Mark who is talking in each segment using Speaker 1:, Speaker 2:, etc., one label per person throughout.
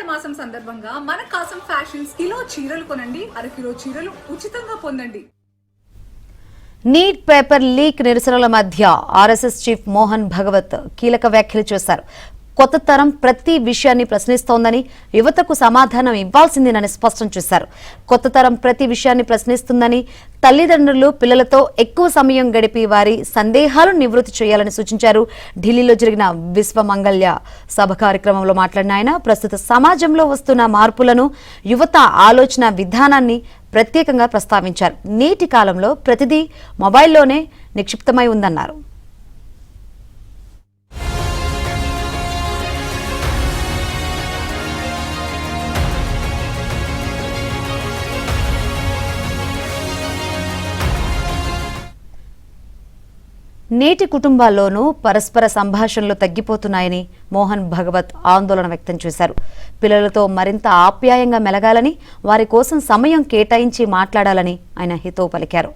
Speaker 1: మాసం సందర్భంగా మన కాసం ఫ్యాషన్స్ కిలో చీరలు కొనండి, అరకిలో చీరలు ఉచితంగా పొందండి.
Speaker 2: నీట్ పేపర్ లీక్ నిరసనల మధ్య ఆర్ఎస్ఎస్ చీఫ్ మోహన్ భగవత్ కీలక వ్యాఖ్యలు చేశారు. కొత్త తరం ప్రతి విషయాన్ని ప్రశ్నిస్తోందని, యువతకు సమాధానం ఇవ్వాల్సిందేనని స్పష్టం చేశారు. కొత్త తరం ప్రతి విషయాన్ని ప్రశ్నిస్తుందని, తల్లిదండ్రులు పిల్లలతో ఎక్కువ సమయం గడిపి వారి సందేహాలను నివృత్తి చేయాలని సూచించారు. ఢిల్లీలో జరిగిన విశ్వమంగళ్య సభ కార్యక్రమంలో మాట్లాడిన ఆయన ప్రస్తుత సమాజంలో వస్తున్న మార్పులను, యువత ఆలోచన విధానాన్ని ప్రత్యేకంగా ప్రస్తావించారు. నేటి కాలంలో ప్రతిదీ మొబైల్లోనే నిక్షిప్తమై ఉందన్నారు. నేటి కుటుంబాల్లోనూ పరస్పర సంభాషణలు తగ్గిపోతున్నాయని మోహన్ భగవత్ ఆందోళన వ్యక్తం చేశారు. పిల్లలతో మరింత ఆప్యాయంగా మెలగాలని, వారి కోసం సమయం కేటాయించి మాట్లాడాలని ఆయన హితవు పలికారు.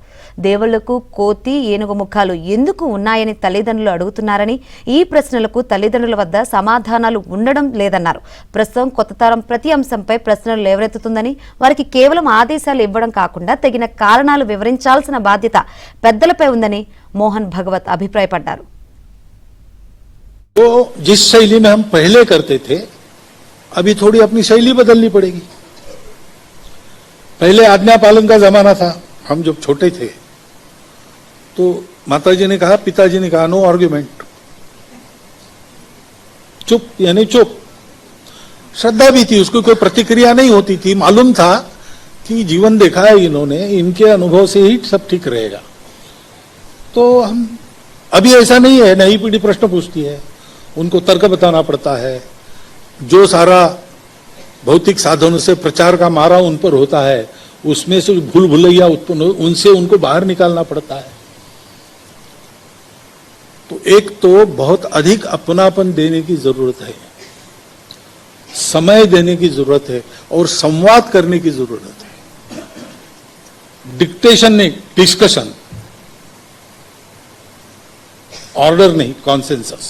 Speaker 2: దేవుళ్లకు కోతి, ఏనుగు ముఖాలు ఎందుకు ఉన్నాయని తల్లిదండ్రులు అడుగుతున్నారని, ఈ ప్రశ్నలకు తల్లిదండ్రుల వద్ద సమాధానాలు ఉండడం లేదన్నారు. ప్రస్తుతం కొత్త తరం ప్రతి అంశంపై ప్రశ్నలు లేవనెత్తుతుందని, వారికి కేవలం ఆదేశాలు ఇవ్వడం కాకుండా తగిన కారణాలు వివరించాల్సిన బాధ్యత పెద్దలపై ఉందని మోహన్ భగవత్ అభిప్రాయపడ్డారు.
Speaker 3: तो जिस शैली में हम पहले करते थे, अभी थोड़ी अपनी शैली बदलनी पड़ेगी. पहले आज्ञा पालन का जमाना था. हम जब छोटे थे तो माताजी ने कहा, पिताजी ने कहा, नो आर्ग्यूमेंट, चुप यानी चुप. श्रद्धा भी थी, उसको कोई प्रतिक्रिया नहीं होती थी. मालूम था कि जीवन देखा है इन्होंने, इनके अनुभव से ही सब ठीक रहेगा. तो हम अभी ऐसा नहीं है. नई पीढ़ी प्रश्न पूछती है, उनको तर्क बताना पड़ता है. जो सारा भौतिक साधनों से प्रचार का मारा उन पर होता है, उसमें से भूल भुलैया उत्पन्न हो, उनसे उनको बाहर निकालना पड़ता है. तो एक तो बहुत अधिक अपनापन देने की जरूरत है, समय देने की जरूरत है और संवाद करने की जरूरत है. डिक्टेशन नहीं, डिस्कशन, ऑर्डर नहीं, कॉन्सेंसस.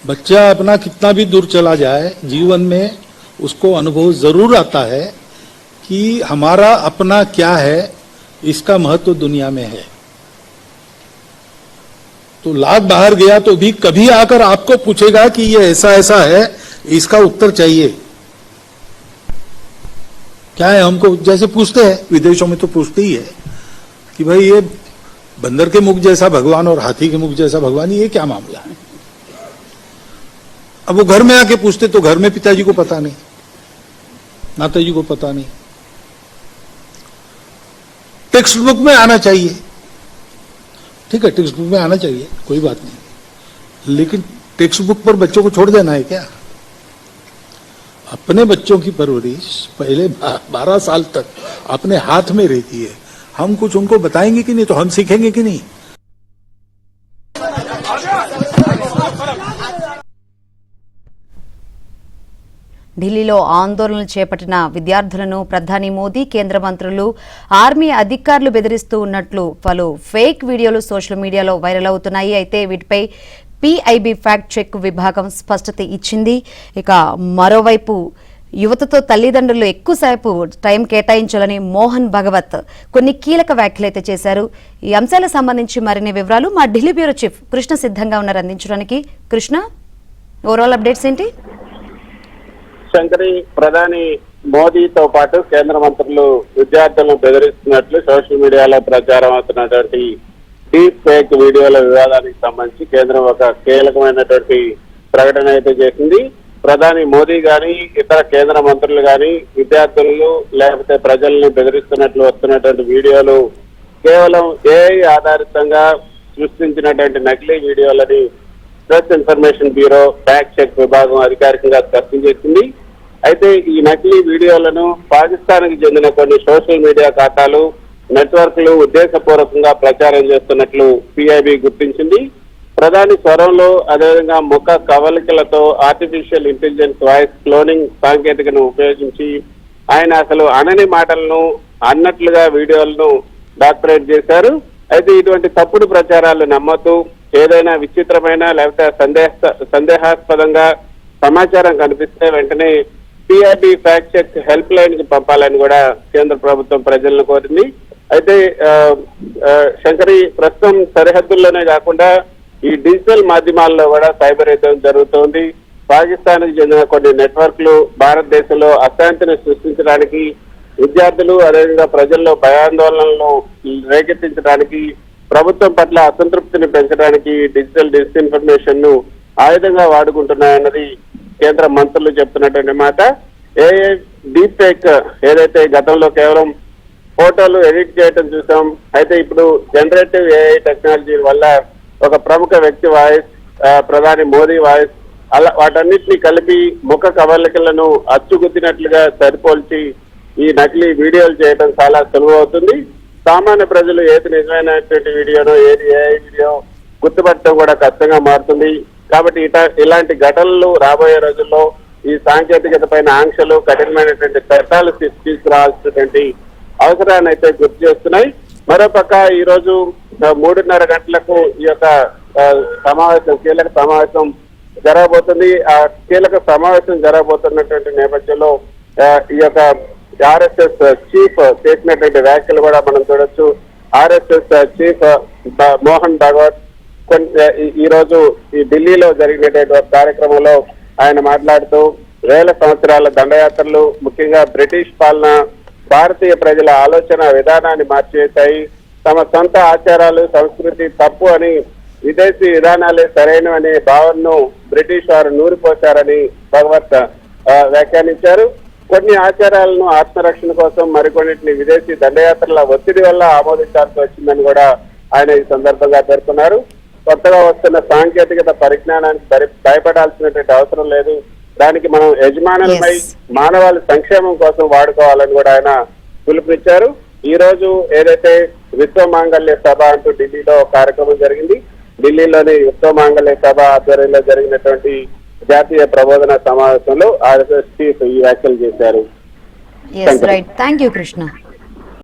Speaker 3: बच्चा अपना कितना भी दूर चला जाए, जीवन में उसको अनुभव जरूर आता है कि हमारा अपना क्या है, इसका महत्व दुनिया में है. तो लाख बाहर गया तो भी कभी आकर आपको पूछेगा कि ये ऐसा ऐसा है, इसका उत्तर चाहिए. क्या है, हमको जैसे पूछते हैं, विदेशों में तो पूछते ही है कि भाई ये बंदर के मुख जैसा भगवान और हाथी के मुख जैसा भगवान, ये क्या मामला है. अब वो घर में आके पूछते तो घर में पिताजी को पता नहीं, माताजी को पता नहीं. टेक्स्ट बुक में आना चाहिए, ठीक है, टेक्स्ट बुक में आना चाहिए, कोई बात नहीं. लेकिन टेक्स्ट बुक पर बच्चों को छोड़ देना है क्या? अपने बच्चों की परवरिश पहले 12 साल तक अपने हाथ में रहती है. हम कुछ उनको बताएंगे कि नहीं, तो हम सीखेंगे कि नहीं.
Speaker 2: ఢిల్లీలో ఆందోళనలు చేపట్టిన విద్యార్థులను ప్రధాని మోదీ, కేంద్ర మంత్రులు, ఆర్మీ అధికారులు బెదిరిస్తూ ఉన్నట్లు పలు ఫేక్ వీడియోలు సోషల్ మీడియాలో వైరల్ అవుతున్నాయి. అయితే వీటిపై పీఐబీ ఫ్యాక్ట్ చెక్ విభాగం స్పష్టత ఇచ్చింది. ఇక మరోవైపు యువతతో తల్లిదండ్రులు ఎక్కువసేపు టైం కేటాయించాలని మోహన్ భగవత్ కొన్ని కీలక వ్యాఖ్యలైతే చేశారు. ఈ అంశాలకు సంబంధించి మరిన్ని వివరాలు మా ఢిల్లీ బ్యూరో చీఫ్ కృష్ణ సిద్ధంగా ఉన్నారు అందించడానికి. కృష్ణ, ఓవరాల్ అప్డేట్స్ ఏంటి?
Speaker 4: శంకరి, ప్రధాని మోదీతో పాటు కేంద్ర మంత్రులు విద్యార్థులను బెదిరిస్తున్నట్లు సోషల్ మీడియాలో ప్రచారం అవుతున్నటువంటి డీప్ ఫేక్ వీడియోల వివాదానికి సంబంధించి కేంద్రం ఒక కీలకమైనటువంటి ప్రకటన అయితే చేసింది. ప్రధాని మోదీ గాని, ఇతర కేంద్ర మంత్రులు గాని విద్యార్థులు లేకపోతే ప్రజల్ని బెదిరిస్తున్నట్లు వస్తున్నటువంటి వీడియోలు కేవలం ఏఐ ఆధారితంగా సృష్టించినటువంటి నకిలీ వీడియోలని press information bureau fact check విభాగం అధికారికంగా స్పష్టం చేసింది. అయితే ఈ నకిలీ వీడియోలను పాకిస్తాన్కి చెందిన కొన్ని సోషల్ మీడియా ఖాతాలు, నెట్వర్క్లు ఉద్దేశపూర్వకంగా ప్రచారం చేస్తున్నట్లు పీఐబీ గుర్తించింది. ప్రధాని స్వరంలో, అదేవిధంగా ముఖ కవలికలతో ఆర్టిఫిషియల్ ఇంటెలిజెన్స్ వాయిస్ క్లోనింగ్ సాంకేతికను ఉపయోగించి ఆయన అసలు అనని మాటలను అన్నట్లుగా వీడియోలను డాక్యుమెంట్ చేశారు. అయితే ఇటువంటి తప్పుడు ప్రచారాలు నమ్మద్దు, ఏదైనా విచిత్రమైన లేకపోతే సందేహాస్పదంగా సమాచారం కనిపిస్తే వెంటనే PIB fact check help line కి పంపాలని కూడా కేంద్ర ప్రభుత్వం ప్రజలను కోరింది. అయితే శంకరి, ప్రస్తుతం సరిహద్దుల్లోనే కాకుండా ఈ డిజిటల్ మాధ్యమాల్లో కూడా సైబర్ యుద్ధం జరుగుతోంది. పాకిస్తాన్ కి చెందిన కొన్ని నెట్వర్క్లు భారతదేశంలో అశాంతిని సృష్టించడానికి, విద్యార్థులు అదేవిధంగా ప్రజల్లో భయాందోళనలను రేకెత్తించడానికి, ప్రభుత్వం పట్ల అసంతృప్తిని పెంచడానికి డిజిటల్ డిస్ఇన్ఫర్మేషన్ ను ఆయుధంగా వాడుకుంటున్నాయన్నది కేంద్ర మంత్రులు చెప్తున్నటువంటి మాట. డీప్ ఫేక్ ఏదైతే గతంలో కేవలం ఫోటోలు ఎడిట్ చేయడం చూసాం, అయితే ఇప్పుడు జనరేటివ్ AI టెక్నాలజీ వల్ల ఒక ప్రముఖ వ్యక్తి వాయిస్, ప్రధాని మోదీ వాయిస్, అలా వాటన్నిటిని కలిపి ముఖ కవళికలను అచ్చుగుద్దినట్లుగా సరిపోల్చి ఈ నకిలీ వీడియోలు చేయడం చాలా సులువు అవుతుంది. సామాన్య ప్రజలు ఏది నిజమైనటువంటి వీడియోనో ఏది AI వీడియో గుర్తుపట్టడం కూడా కష్టంగా మారుతుంది. కాబట్టి ఇలాంటి ఘటనలు రాబోయే రోజుల్లో ఈ సాంకేతికత పైన ఆంక్షలు, కఠినమైనటువంటి చట్టాలు తీసుకురావాల్సినటువంటి అవసరాన్ని అయితే గుర్తు చేస్తున్నాయి. మరోపక్క ఈ రోజు 3:30 గంటలకు ఈ యొక్క సమావేశం, కీలక సమావేశం జరగబోతుంది. ఆ కీలక సమావేశం జరగబోతున్నటువంటి నేపథ్యంలో ఈ యొక్క RSS చీఫ్ చేసినటువంటి వ్యాఖ్యలు కూడా మనం చూడొచ్చు. RSS చీఫ్ మోహన్ భాగవత్ ఈ రోజు ఈ ఢిల్లీలో జరిగినటువంటి కార్యక్రమంలో ఆయన మాట్లాడుతూ వేల సంవత్సరాల దండయాత్రలు, ముఖ్యంగా బ్రిటిష్ పాలన భారతీయ ప్రజల ఆలోచన విధానాన్ని మార్చివేశాయి. తమ సొంత ఆచారాలు, సంస్కృతి తప్పు అని, విదేశీ విధానాలే సరైనవనే భావనను బ్రిటిష్ వారు నూరిపోశారని భగవత్ వ్యాఖ్యానించారు. కొన్ని ఆచారాలను ఆత్మరక్షణ కోసం మరికొన్నిటిని విదేశీ దండయాత్రల ఒత్తిడి వల్ల ఆమోదించాల్సి వచ్చిందని కూడా ఆయన ఈ సందర్భంగా పేర్కొన్నారు. కొత్తగా వస్తున్న సాంకేతికత పరిజ్ఞానానికి భయపడాల్సినటువంటి అవసరం లేదు, దానికి మనం యజమానులమై మానవాళి సంక్షేమం కోసం వాడుకోవాలని కూడా ఆయన పిలుపునిచ్చారు. ఈ రోజు ఏదైతే విశ్వ మాంగళ్య సభ అంటూ ఢిల్లీలో కార్యక్రమం జరిగింది. ఢిల్లీలోని విశ్వ మాంగళ్య సభ ఆధ్వర్యంలో జరిగినటువంటి జాతీయ ప్రబోధన సమావేశంలో RSS చీఫ్ ఈ వ్యాఖ్యలు చేశారు.
Speaker 2: Thank you Krishna.